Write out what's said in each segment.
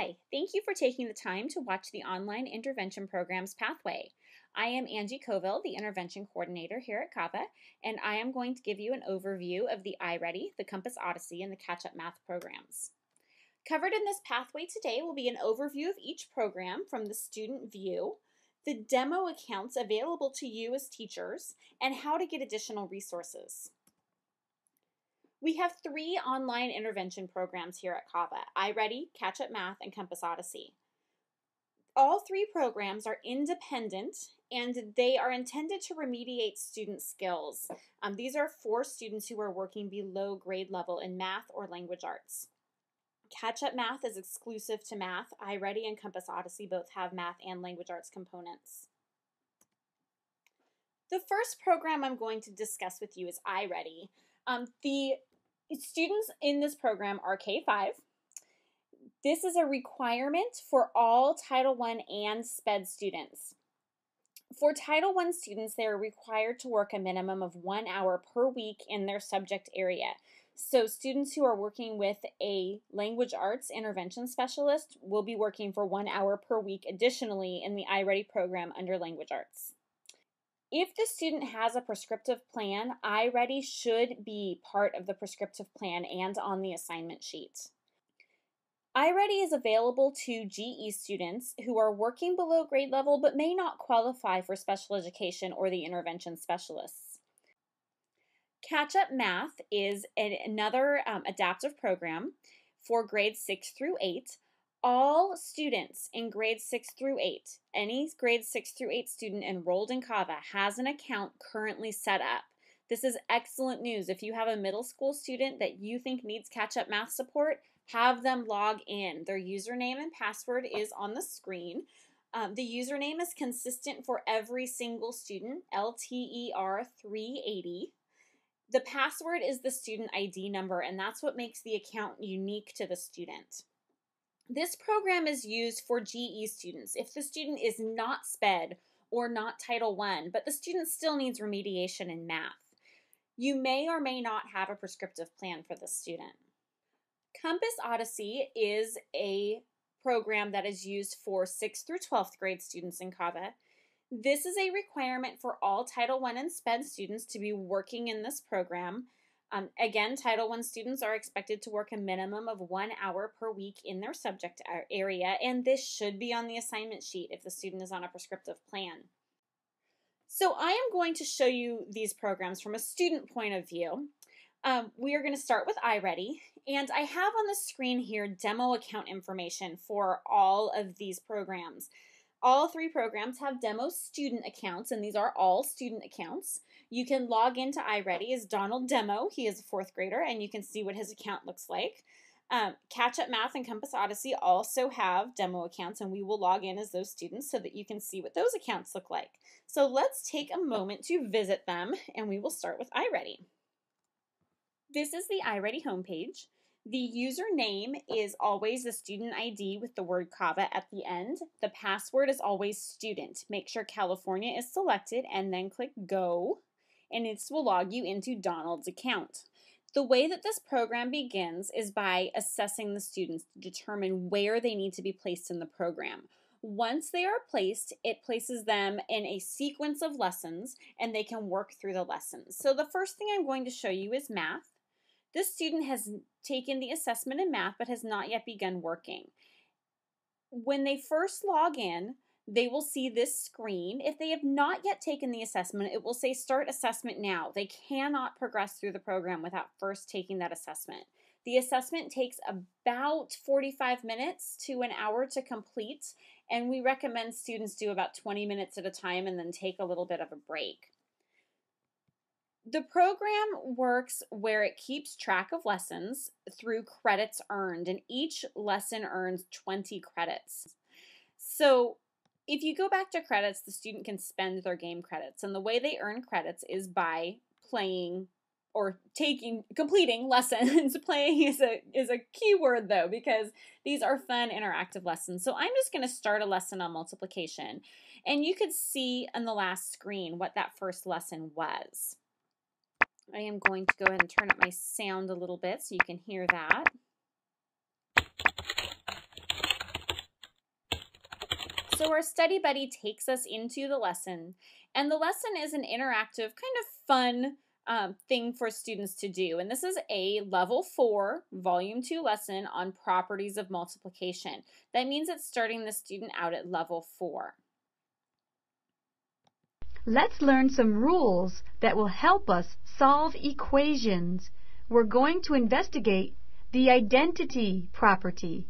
Hi, thank you for taking the time to watch the online intervention programs pathway. I am Angie Coville, the intervention coordinator here at CAVA, and I am going to give you an overview of the iReady, the Compass Odyssey, and the Catch-Up Math programs. Covered in this pathway today will be an overview of each program from the student view, the demo accounts available to you as teachers, and how to get additional resources. We have 3 online intervention programs here at CAVA: iReady, Catch-Up Math, and Compass Odyssey. All 3 programs are independent and they are intended to remediate student skills. These are for students who are working below grade level in math or language arts. Catch-Up Math is exclusive to math. iReady and Compass Odyssey both have math and language arts components. The first program I'm going to discuss with you is iReady. The students in this program are K-5. This is a requirement for all Title I and SPED students. For Title I students, they are required to work a minimum of 1 hour per week in their subject area. So students who are working with a language arts intervention specialist will be working for 1 hour per week additionally in the iReady program under language arts. If the student has a prescriptive plan, iReady should be part of the prescriptive plan and on the assignment sheet. iReady is available to GE students who are working below grade level but may not qualify for special education or the intervention specialists. Catch-Up Math is another adaptive program for grades 6 through 8. All students in grades 6 through 8, any grades 6 through 8 student enrolled in CAVA has an account currently set up. This is excellent news. If you have a middle school student that you think needs Catch-Up Math support, have them log in. Their username and password is on the screen. The username is consistent for every single student, LTER380. The password is the student ID number, and that's what makes the account unique to the student. This program is used for GE students if the student is not SPED or not Title I, but the student still needs remediation in math. You may or may not have a prescriptive plan for this student. Compass Odyssey is a program that is used for 6th through 12th grade students in CAVA. This is a requirement for all Title I and SPED students to be working in this program. Again, Title I students are expected to work a minimum of 1 hour per week in their subject area, and this should be on the assignment sheet if the student is on a prescriptive plan. So I am going to show you these programs from a student point of view. We are going to start with iReady, and I have on the screen here demo account information for all of these programs. All 3 programs have demo student accounts, and these are all student accounts. You can log into iReady as Donald Demo. He is a 4th grader, and you can see what his account looks like. Catch-Up Math and Compass Odyssey also have demo accounts, and we will log in as those students so that you can see what those accounts look like. So let's take a moment to visit them, and we will start with iReady. This is the iReady homepage. The username is always the student ID with the word CAVA at the end. The password is always student. Make sure California is selected and then click go, and this will log you into Donald's account. The way that this program begins is by assessing the students to determine where they need to be placed in the program. Once they are placed, it places them in a sequence of lessons and they can work through the lessons. So the first thing I'm going to show you is math. This student has taken the assessment in math but has not yet begun working. When they first log in, they will see this screen. If they have not yet taken the assessment, it will say Start Assessment Now. They cannot progress through the program without first taking that assessment. The assessment takes about 45 minutes to an hour to complete, and we recommend students do about 20 minutes at a time and then take a little bit of a break. The program works where it keeps track of lessons through credits earned, and each lesson earns 20 credits. So if you go back to credits, the student can spend their game credits, and the way they earn credits is by playing or completing lessons. Playing is a key word though, because these are fun interactive lessons. So I'm just going to start a lesson on multiplication, and you could see on the last screen what that first lesson was. I am going to go ahead and turn up my sound a little bit so you can hear that. So our study buddy takes us into the lesson, and the lesson is an interactive, kind of fun thing for students to do. And this is a level 4, volume 2 lesson on properties of multiplication. That means it's starting the student out at level 4. Let's learn some rules that will help us solve equations. We're going to investigate the identity property,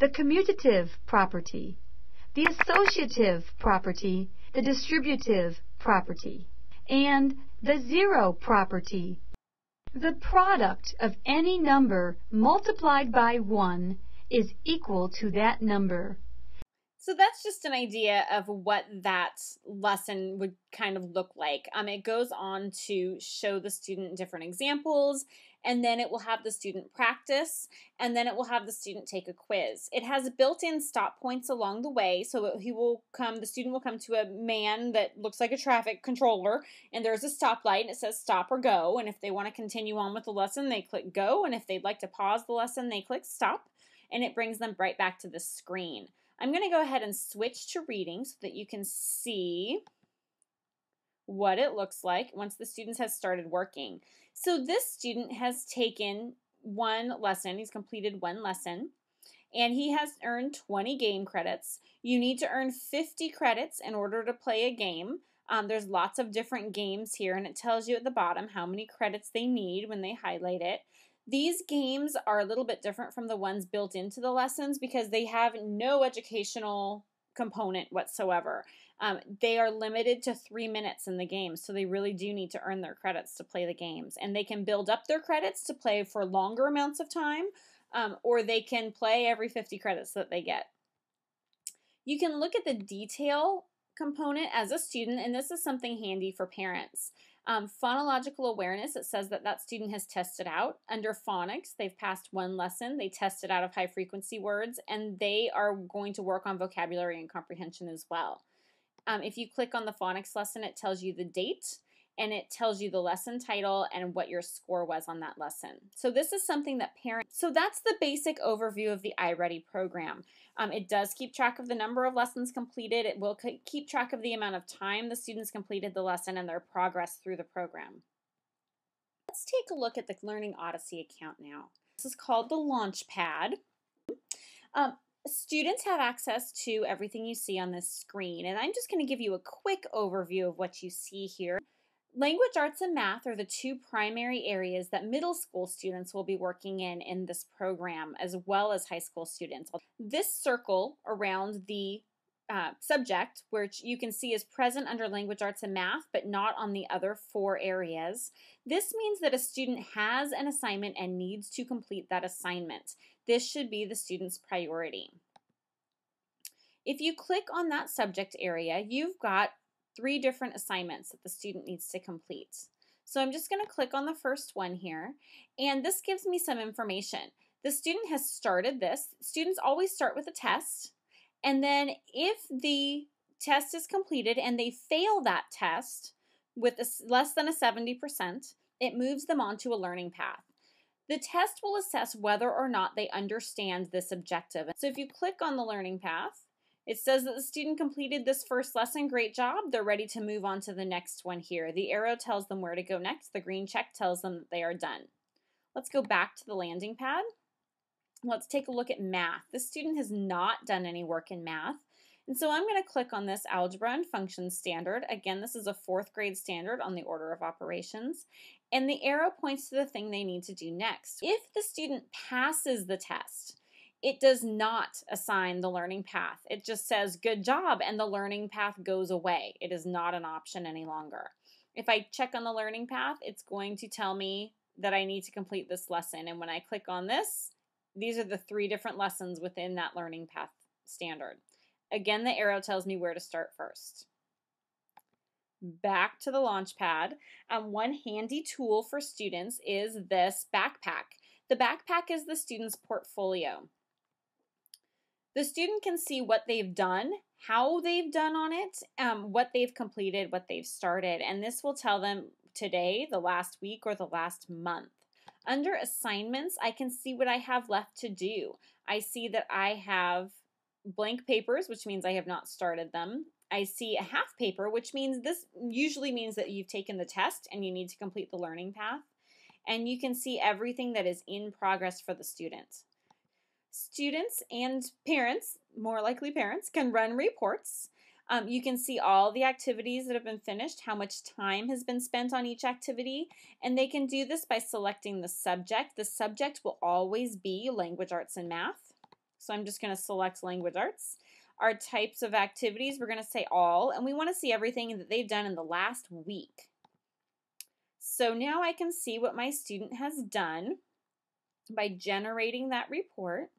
the commutative property, the associative property, the distributive property, and the zero property. The product of any number multiplied by 1 is equal to that number. So that's just an idea of what that lesson would kind of look like. It goes on to show the student different examples, and then it will have the student practice, and then it will have the student take a quiz. It has built-in stop points along the way, so the student will come to a man that looks like a traffic controller, and there's a stoplight, and it says stop or go, and if they want to continue on with the lesson, they click go, and if they'd like to pause the lesson, they click stop, and it brings them right back to the screen. I'm going to go ahead and switch to reading so that you can see what it looks like once the students have started working. So this student has taken one lesson. He's completed one lesson, and he has earned 20 game credits. You need to earn 50 credits in order to play a game. There's lots of different games here, and it tells you at the bottom how many credits they need when they highlight it. These games are a little bit different from the ones built into the lessons because they have no educational component whatsoever. They are limited to 3 minutes in the game, so they really do need to earn their credits to play the games. And they can build up their credits to play for longer amounts of time, or they can play every 50 credits that they get. You can look at the detail component as a student, and this is something handy for parents. Phonological awareness, it says that that student has tested out. Under phonics, they've passed one lesson. They tested out of high frequency words, and they are going to work on vocabulary and comprehension as well. If you click on the phonics lesson, it tells you the date, and it tells you the lesson title and what your score was on that lesson. So this is something that so that's the basic overview of the iReady program. It does keep track of the number of lessons completed. It will keep track of the amount of time the students completed the lesson and their progress through the program. Let's take a look at the Learning Odyssey account now. This is called the Launchpad. Students have access to everything you see on this screen, and I'm just going to give you a quick overview of what you see here. Language arts and math are the two primary areas that middle school students will be working in this program, as well as high school students. This circle around the subject, which you can see is present under language arts and math, but not on the other 4 areas. This means that a student has an assignment and needs to complete that assignment. This should be the student's priority. If you click on that subject area, you've got 3 different assignments that the student needs to complete. So I'm just going to click on the first one here, and this gives me some information. The student has started this. Students always start with a test, and then if the test is completed and they fail that test with less than a 70%, it moves them onto a learning path. The test will assess whether or not they understand this objective. So if you click on the learning path, it says that the student completed this first lesson. Great job. They're ready to move on to the next one here. The arrow tells them where to go next. The green check tells them that they are done. Let's go back to the landing pad. Let's take a look at math. This student has not done any work in math. And so I'm going to click on this Algebra and Functions standard. Again, this is a 4th grade standard on the order of operations. And the arrow points to the thing they need to do next. If the student passes the test, it does not assign the learning path. It just says, good job, and the learning path goes away. It is not an option any longer. If I check on the learning path, it's going to tell me that I need to complete this lesson. And when I click on this, these are the 3 different lessons within that learning path standard. Again, the arrow tells me where to start first. Back to the Launchpad. One handy tool for students is this backpack. The backpack is the student's portfolio. The student can see what they've done, how they've done on it, what they've completed, what they've started, and this will tell them today, the last week, or the last month. Under assignments, I can see what I have left to do. I see that I have blank papers, which means I have not started them. I see a half paper, which means this usually means that you've taken the test and you need to complete the learning path. And you can see everything that is in progress for the student. Students and parents, more likely parents, can run reports. You can see all the activities that have been finished, how much time has been spent on each activity, and they can do this by selecting the subject. The subject will always be language arts and math. So I'm just going to select language arts. Our types of activities, we're going to say all, and we want to see everything that they've done in the last week. So now I can see what my student has done by generating that report.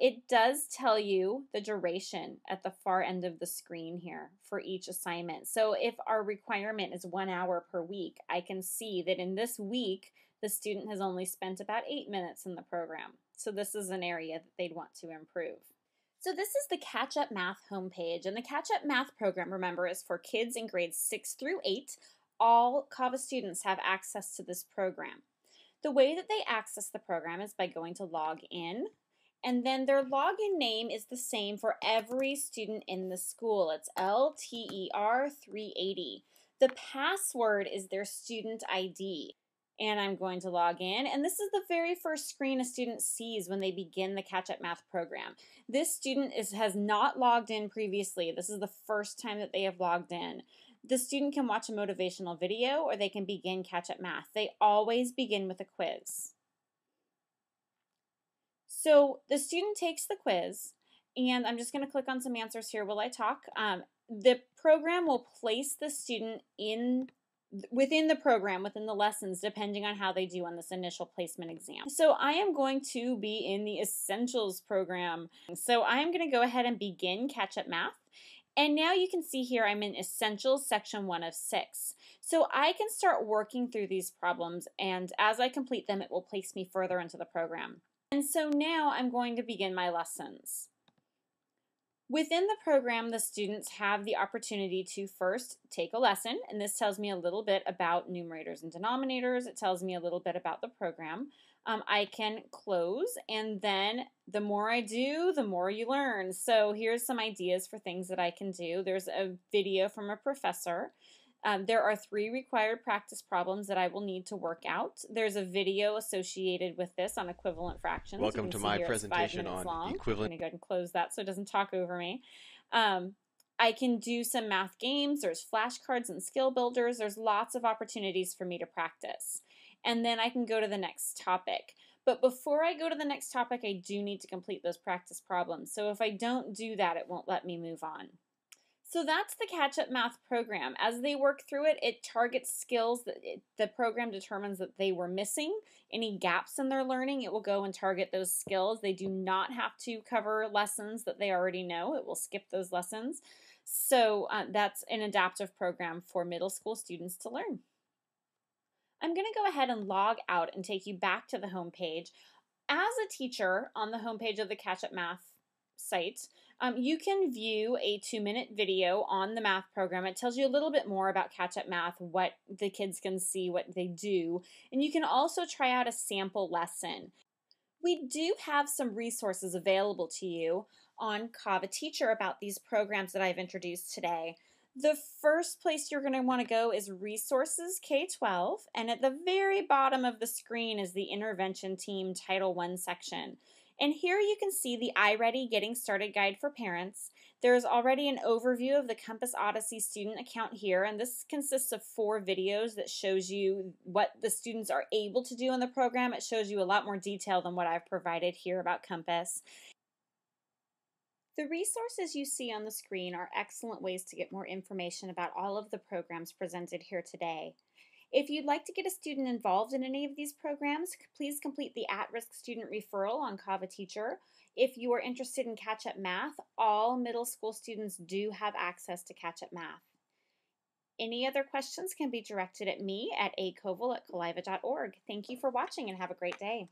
It does tell you the duration at the far end of the screen here for each assignment. So if our requirement is 1 hour per week, I can see that in this week, the student has only spent about 8 minutes in the program. So this is an area that they'd want to improve. So this is the Catch Up Math homepage, and the Catch Up Math program, remember, is for kids in grades 6 through 8. All CAVA students have access to this program. The way that they access the program is by going to log in, and then their login name is the same for every student in the school. It's LTER380. The password is their student ID. And I'm going to log in, and this is the very first screen a student sees when they begin the Catch Up Math program. This student has not logged in previously. This is the first time that they have logged in. The student can watch a motivational video or they can begin Catch Up Math. They always begin with a quiz. So the student takes the quiz, and I'm just going to click on some answers here while I talk. The program will place the student within the program, within the lessons, depending on how they do on this initial placement exam. So I am going to be in the Essentials program. So I am going to go ahead and begin Catch Up Math. And now you can see here I'm in Essentials section 1 of 6. So I can start working through these problems, and as I complete them, it will place me further into the program. And so now I'm going to begin my lessons. Within the program, the students have the opportunity to first take a lesson, and this tells me a little bit about numerators and denominators. It tells me a little bit about the program. I can close, and then the more I do, the more you learn. So here's some ideas for things that I can do. There's a video from a professor. There are 3 required practice problems that I will need to work out. There's a video associated with this on equivalent fractions. Welcome to my presentation on equivalent. I'm going to go ahead and close that so it doesn't talk over me. I can do some math games. There's flashcards and skill builders. There's lots of opportunities for me to practice. And then I can go to the next topic. But before I go to the next topic, I do need to complete those practice problems. So if I don't do that, it won't let me move on. So that's the Catch Up Math program. As they work through it, it targets skills that the program determines that they were missing. Any gaps in their learning, it will go and target those skills. They do not have to cover lessons that they already know. It will skip those lessons. So that's an adaptive program for middle school students to learn. I'm going to go ahead and log out and take you back to the home page. As a teacher on the home page of the Catch Up Math site, you can view a 2-minute video on the math program. It tells you a little bit more about Catch Up Math, what the kids can see, what they do, and you can also try out a sample lesson. We do have some resources available to you on CAVA Teacher about these programs that I've introduced today. The first place you're going to want to go is Resources K-12, and at the very bottom of the screen is the Intervention Team Title I section. And here you can see the iReady Getting Started Guide for Parents. There is already an overview of the Compass Odyssey student account here, and this consists of 4 videos that shows you what the students are able to do in the program. It shows you a lot more detail than what I've provided here about Compass. The resources you see on the screen are excellent ways to get more information about all of the programs presented here today. If you'd like to get a student involved in any of these programs, please complete the at-risk student referral on CAVA Teacher. If you are interested in Catch Up Math, all middle school students do have access to Catch Up Math. Any other questions can be directed at me at akoval@caliva.org. Thank you for watching and have a great day.